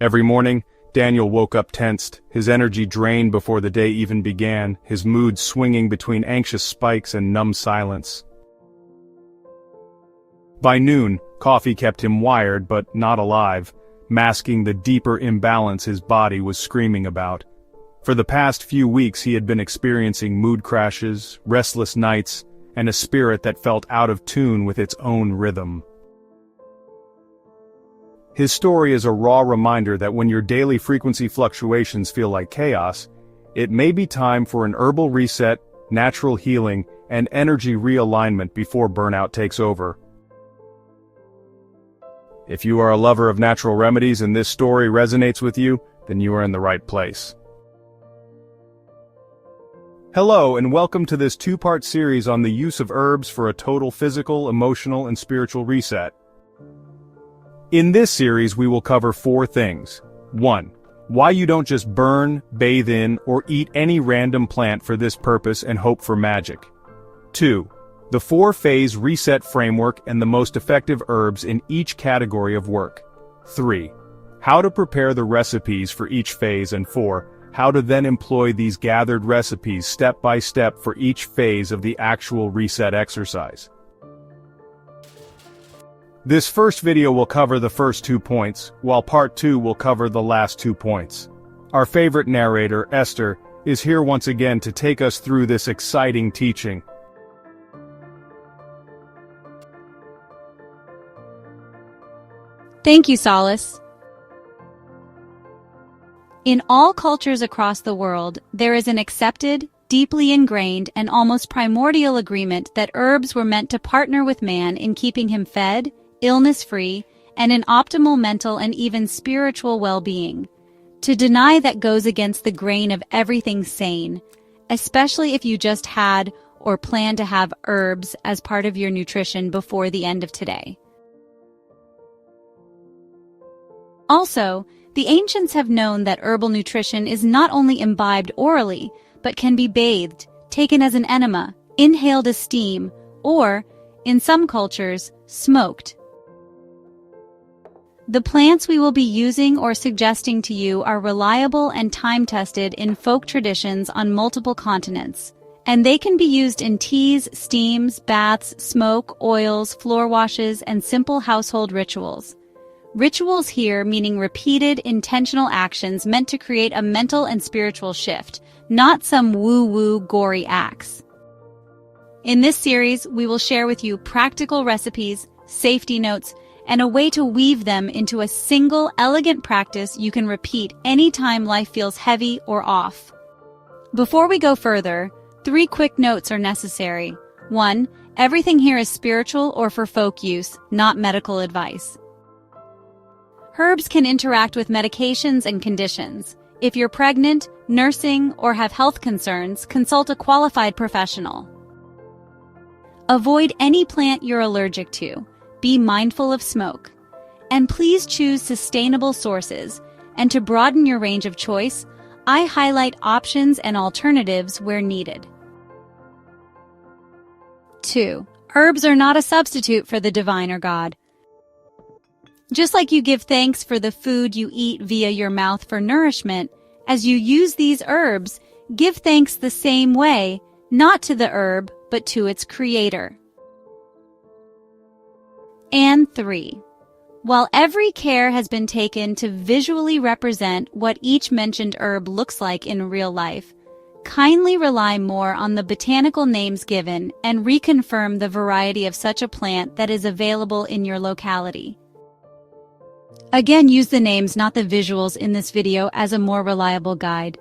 Every morning, Daniel woke up tensed, his energy drained before the day even began, his mood swinging between anxious spikes and numb silence. By noon, coffee kept him wired but not alive, masking the deeper imbalance his body was screaming about. For the past few weeks he had been experiencing mood crashes, restless nights, and a spirit that felt out of tune with its own rhythm. His story is a raw reminder that when your daily frequency fluctuations feel like chaos, it may be time for an herbal reset, natural healing, and energy realignment before burnout takes over. If you are a lover of natural remedies and this story resonates with you, then you are in the right place. Hello and welcome to this two-part series on the use of herbs for a total physical, emotional, and spiritual reset. In this series we will cover 4 things. 1. Why you don't just burn, bathe in, or eat any random plant for this purpose and hope for magic. 2. The 4-phase reset framework and the most effective herbs in each category of work. 3. How to prepare the recipes for each phase, and 4. How to then employ these gathered recipes step by step for each phase of the actual reset exercise. This first video will cover the first 2 points, while part 2 will cover the last 2 points. Our favorite narrator, Esther, is here once again to take us through this exciting teaching. Thank you, Solace. In all cultures across the world, there is an accepted, deeply ingrained, and almost primordial agreement that herbs were meant to partner with man in keeping him fed, illness-free, and in optimal mental and even spiritual well-being. To deny that goes against the grain of everything sane, especially if you just had or plan to have herbs as part of your nutrition before the end of today. Also, the ancients have known that herbal nutrition is not only imbibed orally, but can be bathed, taken as an enema, inhaled as steam, or, in some cultures, smoked. The plants we will be using or suggesting to you are reliable and time-tested in folk traditions on multiple continents, and they can be used in teas, steams, baths, smoke, oils, floor washes, and simple household rituals. Rituals here meaning repeated, intentional actions meant to create a mental and spiritual shift, not some woo-woo, gory acts. In this series, we will share with you practical recipes, safety notes, and a way to weave them into a single, elegant practice you can repeat anytime life feels heavy or off. Before we go further, 3 quick notes are necessary. 1. Everything here is spiritual or for folk use, not medical advice. Herbs can interact with medications and conditions. If you're pregnant, nursing, or have health concerns, consult a qualified professional. Avoid any plant you're allergic to. Be mindful of smoke. And please choose sustainable sources. And to broaden your range of choice, I highlight options and alternatives where needed. 2. Herbs are not a substitute for the divine or God. Just like you give thanks for the food you eat via your mouth for nourishment, as you use these herbs, give thanks the same way, not to the herb, but to its creator. And 3. While every care has been taken to visually represent what each mentioned herb looks like in real life, kindly rely more on the botanical names given and reconfirm the variety of such a plant that is available in your locality. Again, use the names, not the visuals in this video as a more reliable guide.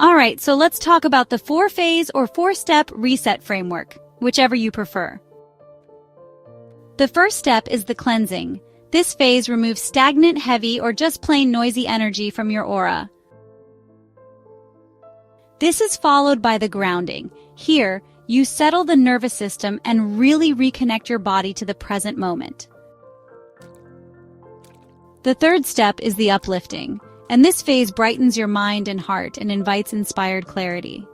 Alright, so let's talk about the 4-phase or 4-step reset framework, whichever you prefer. The first step is the cleansing. This phase removes stagnant, heavy, or just plain noisy energy from your aura. This is followed by the grounding. Here, you settle the nervous system and really reconnect your body to the present moment. The third step is the uplifting, and this phase brightens your mind and heart and invites inspired clarity.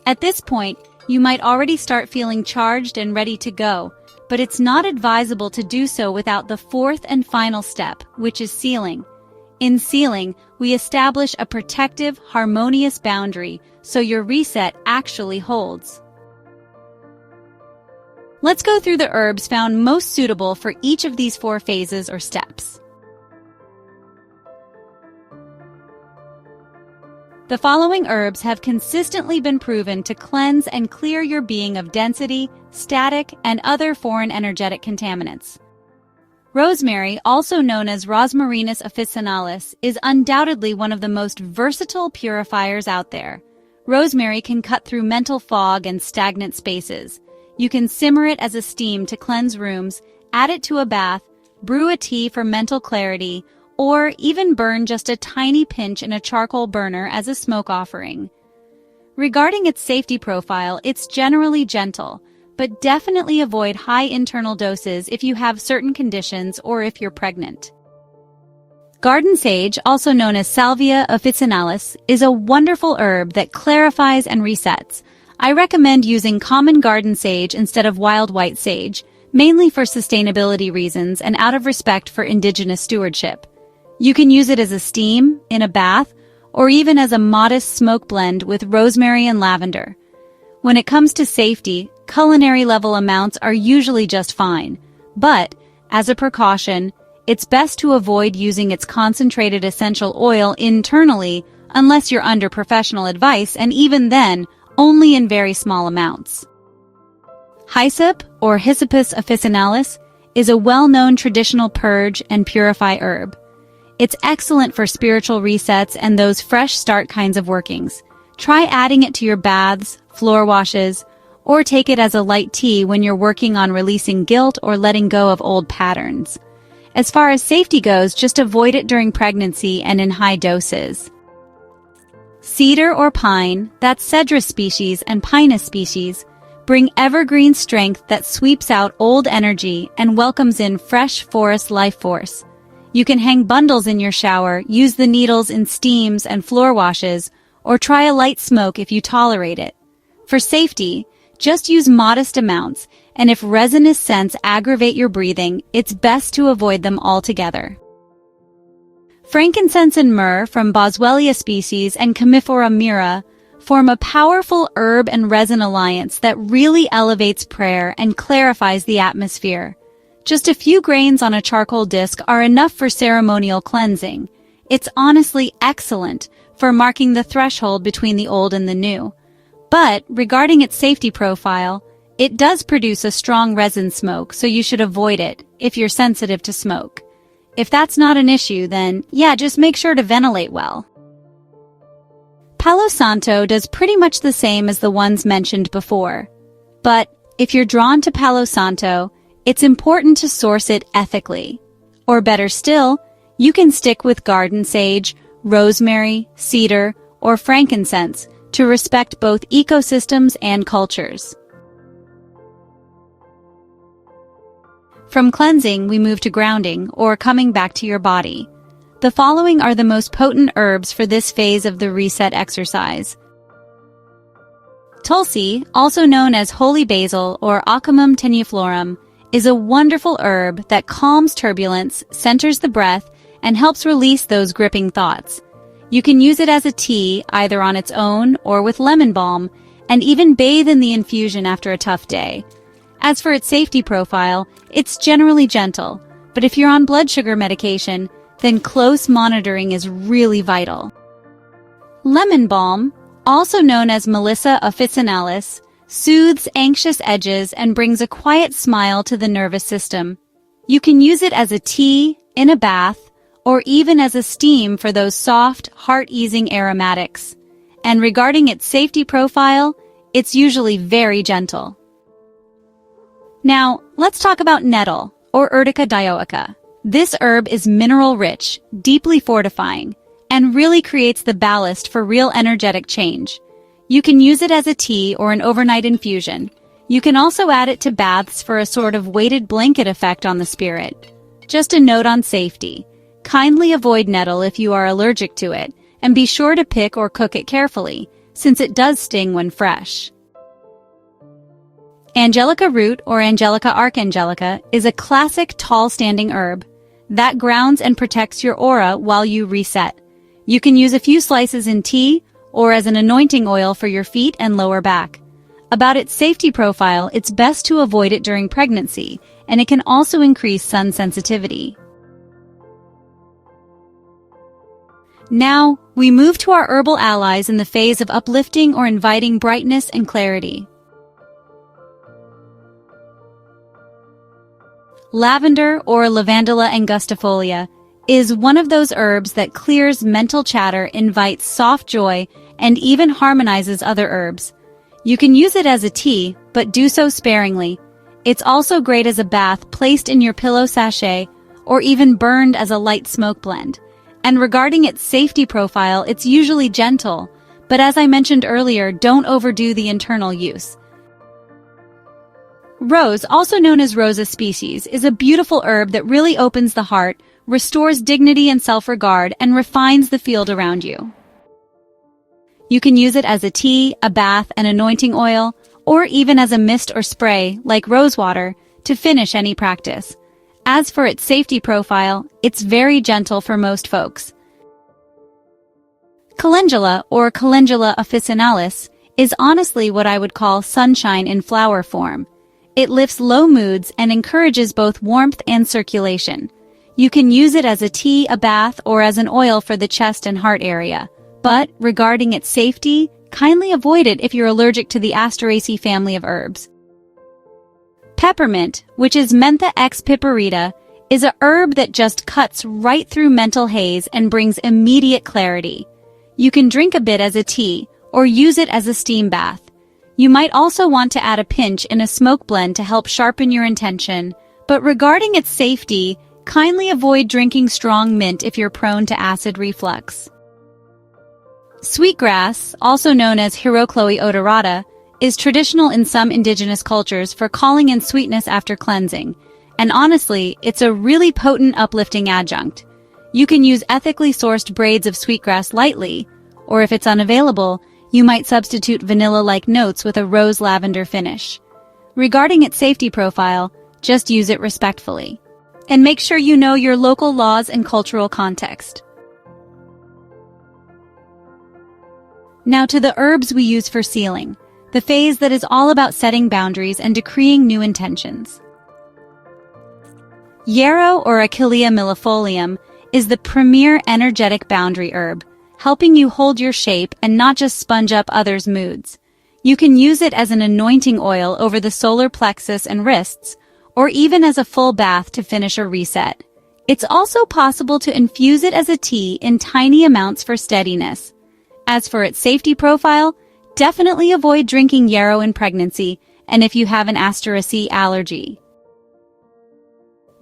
At this point, you might already start feeling charged and ready to go, but it's not advisable to do so without the fourth and final step, which is sealing. In sealing, we establish a protective, harmonious boundary so your reset actually holds. Let's go through the herbs found most suitable for each of these 4 phases or steps. The following herbs have consistently been proven to cleanse and clear your being of density, static, and other foreign energetic contaminants. Rosemary, also known as Rosmarinus officinalis, is undoubtedly one of the most versatile purifiers out there. Rosemary can cut through mental fog and stagnant spaces. You can simmer it as a steam to cleanse rooms, add it to a bath, brew a tea for mental clarity, or even burn just a tiny pinch in a charcoal burner as a smoke offering. Regarding its safety profile, it's generally gentle, but definitely avoid high internal doses if you have certain conditions or if you're pregnant. Garden sage, also known as Salvia officinalis, is a wonderful herb that clarifies and resets. I recommend using common garden sage instead of wild white sage, mainly for sustainability reasons and out of respect for indigenous stewardship. You can use it as a steam, in a bath, or even as a modest smoke blend with rosemary and lavender. When it comes to safety, culinary level amounts are usually just fine, but, as a precaution, it's best to avoid using its concentrated essential oil internally unless you're under professional advice, and even then, only in very small amounts. Hyssop, or Hyssopus officinalis, is a well-known traditional purge and purify herb. It's excellent for spiritual resets and those fresh start kinds of workings. Try adding it to your baths, floor washes, or take it as a light tea when you're working on releasing guilt or letting go of old patterns. As far as safety goes, just avoid it during pregnancy and in high doses. Cedar or pine, that's Cedrus species and Pinus species, bring evergreen strength that sweeps out old energy and welcomes in fresh forest life force. You can hang bundles in your shower, use the needles in steams and floor washes, or try a light smoke if you tolerate it. For safety, just use modest amounts, and if resinous scents aggravate your breathing, it's best to avoid them altogether. Frankincense and myrrh from Boswellia species and Commiphora myrrha form a powerful herb and resin alliance that really elevates prayer and clarifies the atmosphere. Just a few grains on a charcoal disc are enough for ceremonial cleansing. It's honestly excellent for marking the threshold between the old and the new. But regarding its safety profile, it does produce a strong resin smoke, so you should avoid it if you're sensitive to smoke. If that's not an issue, then yeah, just make sure to ventilate well. Palo Santo does pretty much the same as the ones mentioned before. But if you're drawn to Palo Santo, it's important to source it ethically. Or better still, you can stick with garden sage, rosemary, cedar, or frankincense to respect both ecosystems and cultures. From cleansing, we move to grounding, or coming back to your body. The following are the most potent herbs for this phase of the reset exercise. Tulsi, also known as holy basil or Ocimum tenuiflorum, is a wonderful herb that calms turbulence, centers the breath, and helps release those gripping thoughts. You can use it as a tea, either on its own or with lemon balm, and even bathe in the infusion after a tough day. As for its safety profile, it's generally gentle, but if you're on blood sugar medication, then close monitoring is really vital. Lemon balm, also known as Melissa officinalis, soothes anxious edges and brings a quiet smile to the nervous system. You can use it as a tea, in a bath, or even as a steam for those soft, heart-easing aromatics. And regarding its safety profile, it's usually very gentle. Now, let's talk about nettle, or Urtica dioica. This herb is mineral-rich, deeply fortifying, and really creates the ballast for real energetic change. You can use it as a tea or an overnight infusion. You can also add it to baths for a sort of weighted blanket effect on the spirit. Just a note on safety. Kindly avoid nettle if you are allergic to it, and be sure to pick or cook it carefully, since it does sting when fresh. Angelica root or Angelica archangelica is a classic tall-standing herb that grounds and protects your aura while you reset. You can use a few slices in tea or as an anointing oil for your feet and lower back. About its safety profile, it's best to avoid it during pregnancy, and it can also increase sun sensitivity. Now, we move to our herbal allies in the phase of uplifting or inviting brightness and clarity. Lavender, or Lavandula angustifolia, is one of those herbs that clears mental chatter, invites soft joy, and even harmonizes other herbs. You can use it as a tea, but do so sparingly. It's also great as a bath placed in your pillow sachet, or even burned as a light smoke blend. And regarding its safety profile, it's usually gentle, but as I mentioned earlier, don't overdo the internal use. Rose, also known as Rosa species, is a beautiful herb that really opens the heart, restores dignity and self-regard, and refines the field around you. You can use it as a tea, a bath, an anointing oil, or even as a mist or spray, like rose water, to finish any practice. As for its safety profile, it's very gentle for most folks. Calendula, or Calendula officinalis, is honestly what I would call sunshine in flower form. It lifts low moods and encourages both warmth and circulation. You can use it as a tea, a bath, or as an oil for the chest and heart area. But, regarding its safety, kindly avoid it if you're allergic to the Asteraceae family of herbs. Peppermint, which is Mentha ex piperita, is a herb that just cuts right through mental haze and brings immediate clarity. You can drink a bit as a tea, or use it as a steam bath. You might also want to add a pinch in a smoke blend to help sharpen your intention, but regarding its safety, kindly avoid drinking strong mint if you're prone to acid reflux. Sweetgrass, also known as Hirocloe odorata, is traditional in some indigenous cultures for calling in sweetness after cleansing, and honestly, it's a really potent uplifting adjunct. You can use ethically sourced braids of sweetgrass lightly, or if it's unavailable, you might substitute vanilla-like notes with a rose-lavender finish. Regarding its safety profile, just use it respectfully. And make sure you know your local laws and cultural context. Now to the herbs we use for sealing, the phase that is all about setting boundaries and decreeing new intentions. Yarrow, or Achillea millefolium, is the premier energetic boundary herb, helping you hold your shape and not just sponge up others' moods. You can use it as an anointing oil over the solar plexus and wrists, or even as a full bath to finish a reset. It's also possible to infuse it as a tea in tiny amounts for steadiness. As for its safety profile, definitely avoid drinking yarrow in pregnancy and if you have an Asteraceae allergy.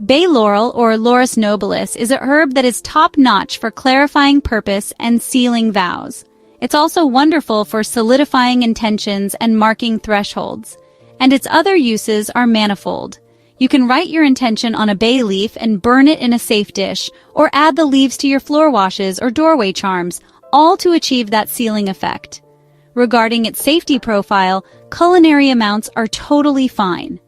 Bay laurel, or Laurus nobilis, is a herb that is top-notch for clarifying purpose and sealing vows. It's also wonderful for solidifying intentions and marking thresholds. And its other uses are manifold. You can write your intention on a bay leaf and burn it in a safe dish, or add the leaves to your floor washes or doorway charms, all to achieve that sealing effect. Regarding its safety profile, culinary amounts are totally fine.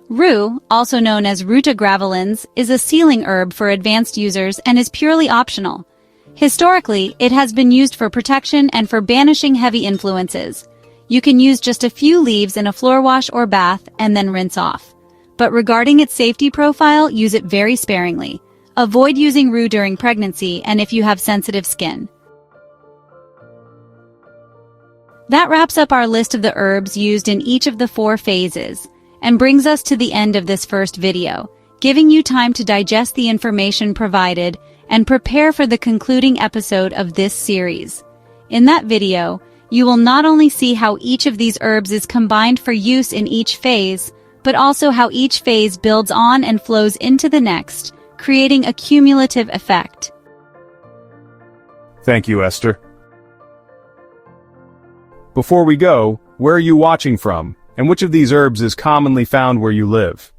Rue, also known as Ruta graveolens, is a sealing herb for advanced users and is purely optional. Historically, it has been used for protection and for banishing heavy influences. You can use just a few leaves in a floor wash or bath and then rinse off. But regarding its safety profile, use it very sparingly. Avoid using rue during pregnancy and if you have sensitive skin. That wraps up our list of the herbs used in each of the 4 phases, and brings us to the end of this first video, giving you time to digest the information provided and prepare for the concluding episode of this series. In that video, you will not only see how each of these herbs is combined for use in each phase, but also how each phase builds on and flows into the next, creating a cumulative effect. Thank you, Esther. Before we go, where are you watching from, and which of these herbs is commonly found where you live?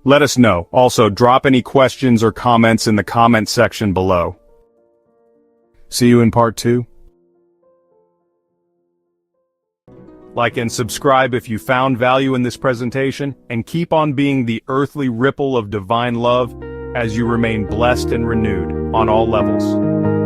Let us know. Also, drop any questions or comments in the comment section below. See you in part 2. Like and subscribe if you found value in this presentation, and keep on being the earthly ripple of divine love as you remain blessed and renewed on all levels.